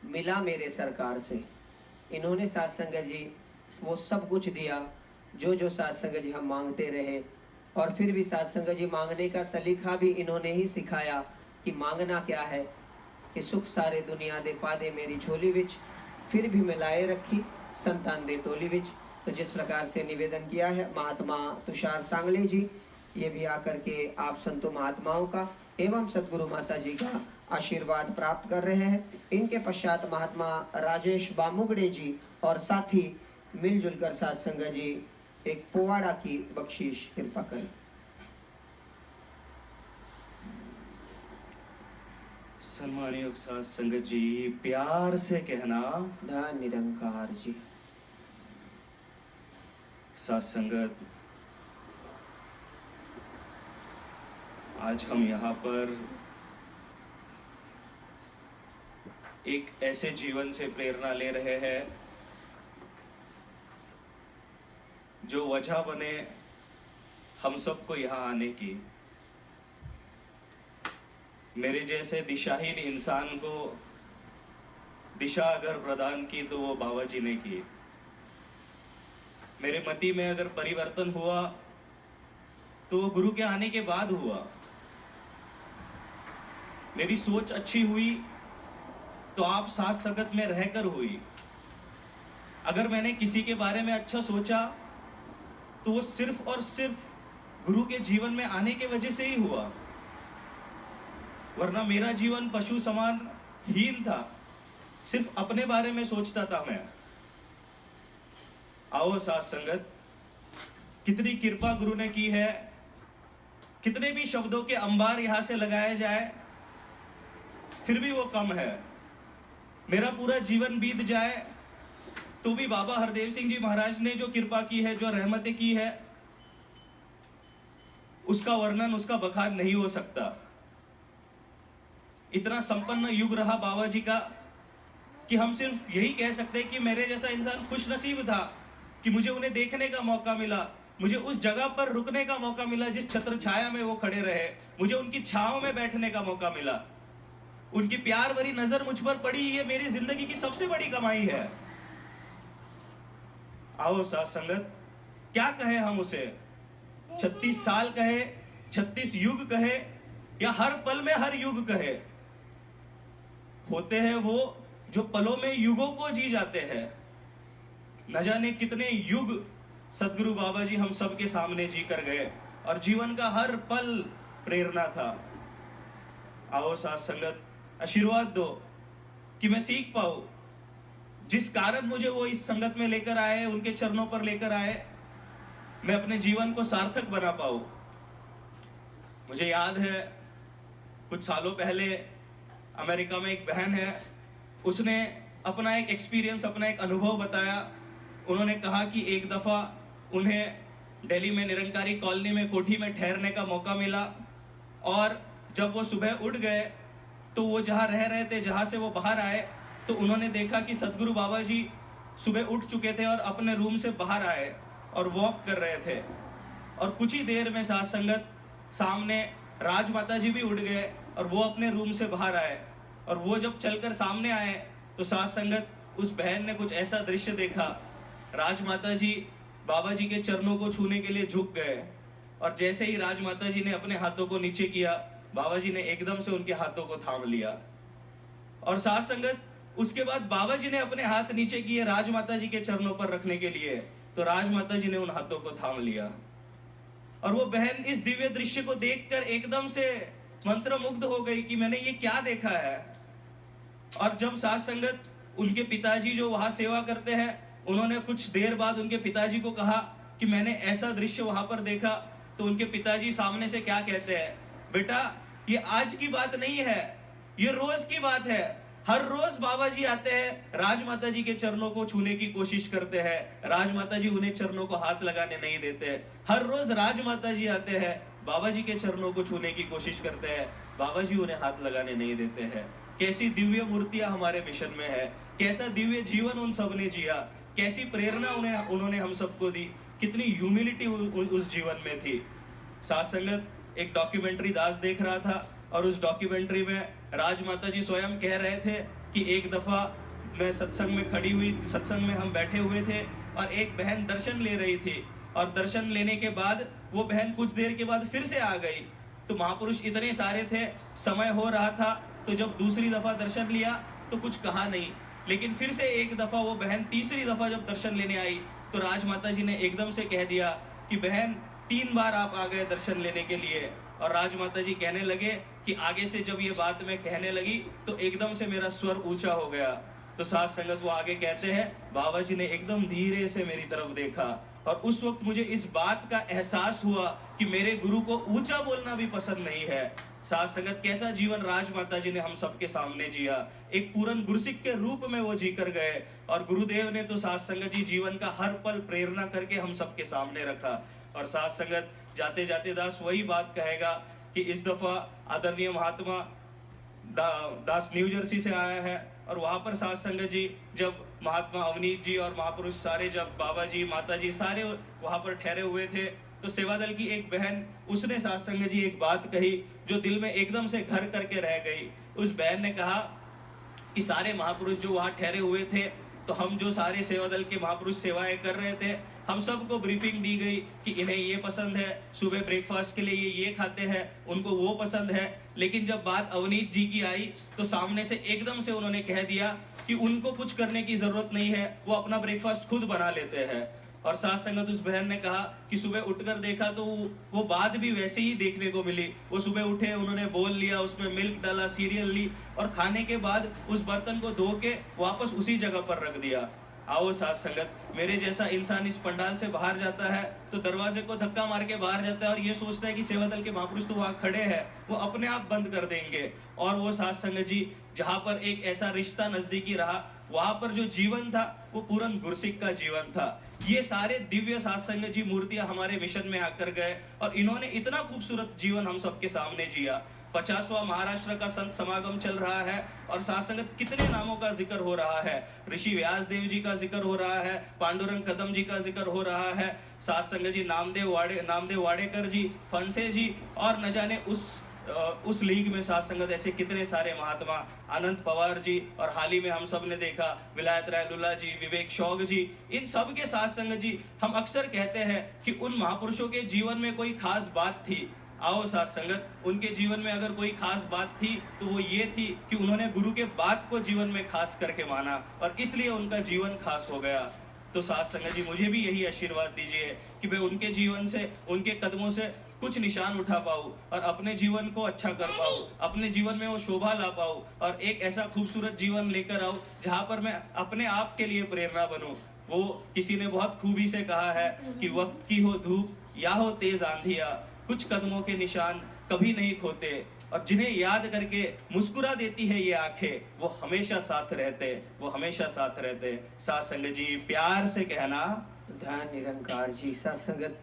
मिला मेरे सरकार से। इन्होंने साथ संगत जी वो सब कुछ दिया जो जो साथ संगत जी हम मांगते रहे, और फिर भी साथ संगत जी मांगने का सलीका भी इन्होंने ही सिखाया कि मांगना क्या है, कि सुख सारे दुनिया दे पा दे मेरी झोली विच, फिर भी मिलाए रखी संतान दे टोली विच। तो जिस प्रकार से निवेदन किया है महात्मा तुषार सांगले जी, ये भी आकर के आप संतों महात्माओं का एवं सदगुरु माता जी का आशीर्वाद प्राप्त कर रहे हैं। इनके पश्चात महात्मा राजेश बामुगड़े जी और साथी मिलजुल कर साथ संगत जी एक पोवाड़ा की बख्शीश कृपा करें। सम्मानित साथ संगत जी, प्यार से कहना धन निरंकार जी। साथ संगत, आज हम यहाँ पर एक ऐसे जीवन से प्रेरणा ले रहे हैं जो वजह बने हम सबको यहाँ आने की। मेरे जैसे दिशाहीन इंसान को दिशा अगर प्रदान की तो वो बाबा जी ने की। मेरे मति में अगर परिवर्तन हुआ तो वो गुरु के आने के बाद हुआ। मेरी सोच अच्छी हुई तो आप साथ संगत में रहकर हुई। अगर मैंने किसी के बारे में अच्छा सोचा तो वो सिर्फ और सिर्फ गुरु के जीवन में आने के वजह से ही हुआ, वरना मेरा जीवन पशु समान हीन था। सिर्फ अपने बारे में सोचता था मैं। आओ साथ संगत, कितनी कृपा गुरु ने की है। कितने भी शब्दों के अंबार यहां से लगाए जाए फिर भी वो कम है। मेरा पूरा जीवन बीत जाए तो भी बाबा हरदेव सिंह जी महाराज ने जो कृपा की है, जो रहमतें की है, उसका वर्णन, उसका बखान नहीं हो सकता। इतना संपन्न युग रहा बाबा जी का कि हम सिर्फ यही कह सकते हैं कि मेरे जैसा इंसान खुश नसीब था कि मुझे उन्हें देखने का मौका मिला, मुझे उस जगह पर रुकने का मौका मिला जिस छत्र छाया में वो खड़े रहे, मुझे उनकी छांव में बैठने का मौका मिला। उनकी प्यार भरी नजर मुझ पर पड़ी, ये मेरी जिंदगी की सबसे बड़ी कमाई है। आओ साथ संगत, क्या कहे हम उसे? 36 साल कहे, 36 युग कहे, या हर पल में हर युग कहे, होते हैं वो जो पलों में युगों को जी जाते हैं। न जाने कितने युग सदगुरु बाबा जी हम सबके सामने जी कर गए और जीवन का हर पल प्रेरणा था। आओ साथ संगत, आशीर्वाद दो कि मैं सीख पाऊं। जिस कारण मुझे वो इस संगत में लेकर आए, उनके चरणों पर लेकर आए, मैं अपने जीवन को सार्थक बना पाऊं। मुझे याद है कुछ सालों पहले अमेरिका में एक बहन है, उसने अपना एक एक्सपीरियंस, अपना एक अनुभव बताया। उन्होंने कहा कि एक दफा उन्हें दिल्ली में निरंकारी कॉलोनी में कोठी में ठहरने का मौका मिला, और जब वो सुबह उठ गए तो वो जहाँ रह रहे थे, जहाँ से वो बाहर आए, तो उन्होंने देखा कि सदगुरु बाबा जी सुबह उठ चुके थे और अपने रूम से बाहर आए और वॉक कर रहे थे। और कुछ ही देर में साथ संगत सामने राजमाता जी भी उठ गए और वो अपने रूम से बाहर आए। और वो जब चलकर सामने आए तो साथ संगत उस बहन ने कुछ ऐसा दृश्य देखा। राजमाता जी बाबा जी के चरणों को छूने के लिए झुक गए, और जैसे ही राजमाता जी ने अपने हाथों को नीचे किया, बाबा जी ने एकदम से उनके हाथों को थाम लिया। और साथ संगत उसके बाद बाबा जी ने अपने हाथ नीचे किए राजमाता जी के चरणों पर रखने के लिए, तो राजमाता जी ने उन हाथों को थाम लिया। और वो बहन इस दिव्य दृश्य को देखकर एकदम से मंत्रमुग्ध हो गई कि मैंने ये क्या देखा है। और जब साथ संगत उनके पिताजी जो वहां सेवा करते हैं, उन्होंने कुछ देर बाद उनके पिताजी को कहा कि मैंने ऐसा दृश्य वहां पर देखा, तो उनके पिताजी सामने से क्या कहते हैं, बेटा ये आज की बात नहीं है, ये रोज की बात है। हर रोज बाबा जी आते हैं, राजमाता जी के चरणों को छूने की कोशिश करते हैं, राजमाता जी उन्हें चरणों को हाथ लगाने नहीं देते। हर रोज राजमाता जी आते हैं, बाबा जी के चरणों को छूने की कोशिश करते हैं, बाबा जी उन्हें हाथ लगाने नहीं देते हैं। कैसी दिव्य मूर्तियां हमारे मिशन में है, कैसा दिव्य जीवन उन सब ने जिया, कैसी प्रेरणा उन्होंने हम सबको दी, कितनी ह्यूमिलिटी उस जीवन में थी। साथ संगत एक डॉक्यूमेंट्री दास देख रहा था, और उस डॉक्यूमेंट्री में राजमाता जी स्वयं कह रहे थे कि एक दफा मैं सत्संग में खड़ी हुई, सत्संग में हम बैठे हुए थे और एक बहन दर्शन ले रही थी, और दर्शन लेने के बाद वो बहन कुछ देर के बाद फिर से आ गई। तो महापुरुष इतने सारे थे, समय हो रहा था, तो जब दूसरी दफा दर्शन लिया तो कुछ कहा नहीं, लेकिन फिर से एक दफा वो बहन तीसरी दफा जब दर्शन लेने आई तो राजमाता जी ने एकदम से कह दिया कि बहन 3 बार आप आ गए दर्शन लेने के लिए। और राजमाता जी कहने लगे कि आगे से जब ये बात मैं कहने लगी तो एकदम से मेरा स्वर ऊंचा हो गया। तो साथ संगत वो आगे कहते हैं, बाबा जी ने एकदम धीरे से मेरी तरफ देखा और उस वक्त मुझे इस बात का एहसास हुआ कि मेरे गुरु को ऊंचा बोलना भी पसंद नहीं है। साथ संगत कैसा जीवन राजमाता जी ने हम सबके सामने जिया, एक पूर्ण गुरसिक के रूप में वो जी कर गए, और गुरुदेव ने तो साथ संगत जी जीवन का हर पल प्रेरणा करके हम सबके सामने रखा। और साथ संगत जाते जाते दास वही बात कहेगा कि इस दफा आदरणीय महात्मा दास न्यू जर्सी से आया है, और वहां पर साथ संगत जी जब महात्मा अवनीत जी और महापुरुष सारे, जब बाबा जी माता जी सारे वहां पर ठहरे हुए थे, तो सेवा दल की एक बहन, उसने साथ संगत जी एक बात कही जो दिल में एकदम से घर करके रह गई। उस बहन ने कहा कि सारे महापुरुष जो वहां ठहरे हुए थे, तो हम जो सारे सेवा दल के महापुरुष सेवाएं कर रहे थे, हम सबको ब्रीफिंग दी गई कि इन्हें ये पसंद है, सुबह ब्रेकफास्ट के लिए ये खाते हैं, उनको वो पसंद है। लेकिन जब बात अवनीत जी की आई तो सामने से एकदम से उन्होंने कह दिया कि उनको कुछ करने की जरूरत नहीं है, वो अपना ब्रेकफास्ट खुद बना लेते हैं। और साथ संगत उस बहन ने कहा कि सुबह उठकर देखा तो वो बात भी वैसे ही देखने को मिली। वो सुबह उठे, उन्होंने बोल लिया, उसमें मिल्क डाला, सीरियल ली, और खाने के बाद उस बर्तन को धो के वापस उसी जगह पर रख दिया। आओ साथ संगत, मेरे जैसा इंसान इस पंडाल से बाहर जाता है तो दरवाजे को धक्का मार के बाहर जाता है और ये सोचता है कि सेवा दल के महापुरुष तो वहां खड़े हैं, वो अपने आप बंद कर देंगे। और वो साथ संगत जी जहां पर एक ऐसा रिश्ता नजदीकी रहा, वहां पर जो जीवन था वो पूर्ण गुरसिक का जीवन था। ये सारे दिव्य साथ संगत जी मूर्तियां हमारे मिशन में आकर गए, और इन्होंने इतना खूबसूरत जीवन हम सबके सामने जिया। 50वां महाराष्ट्र का संत समागम चल रहा है, और साथ संगत कितने नामों का जिक्र हो रहा है। ऋषि व्यास देव जी का जिक्र हो रहा है, पांडुरंग कदम जी का जिक्र हो रहा है, साथ संगत जी नामदेव वाडेकर जी, फंसे जी, और न जाने उस लीग में साथ संगत ऐसे कितने सारे महात्मा, आनंद पवार जी, और हाल ही में हम सब ने देखा विलायत राय लुला जी, विवेक शौग जी, इन सब के साथ संगत जी हम अक्सर कहते हैं कि उन महापुरुषों के जीवन में कोई खास बात थी। आओ साथ संगत, उनके जीवन में अगर कोई खास बात थी तो वो ये थी कि उन्होंने गुरु के बात को जीवन में खास करके माना, और इसलिए उनका जीवन खास हो गया। तो साथ संगत जी मुझे भी यही आशीर्वाद दीजिए कि मैं उनके जीवन से, उनके कदमों से कुछ निशान उठा पाऊं और अपने जीवन को अच्छा कर पाऊं, अपने जीवन में वो शोभा ला पाऊं, और एक ऐसा खूबसूरत जीवन लेकर आऊं जहां पर मैं अपने आप के लिए प्रेरणा बनूं। वो किसी ने बहुत खूबी से कहा है कि वक्त की हो धूप या हो तेज आंधिया, कुछ कदमों के निशान कभी नहीं खोते, और जिन्हें याद करके मुस्कुरा देती है ये आंखें, वो हमेशा साथ रहते, वो हमेशा साथ रहते। साथ संगत जी प्यार से कहना, धन निरंकार जी। साथ संगत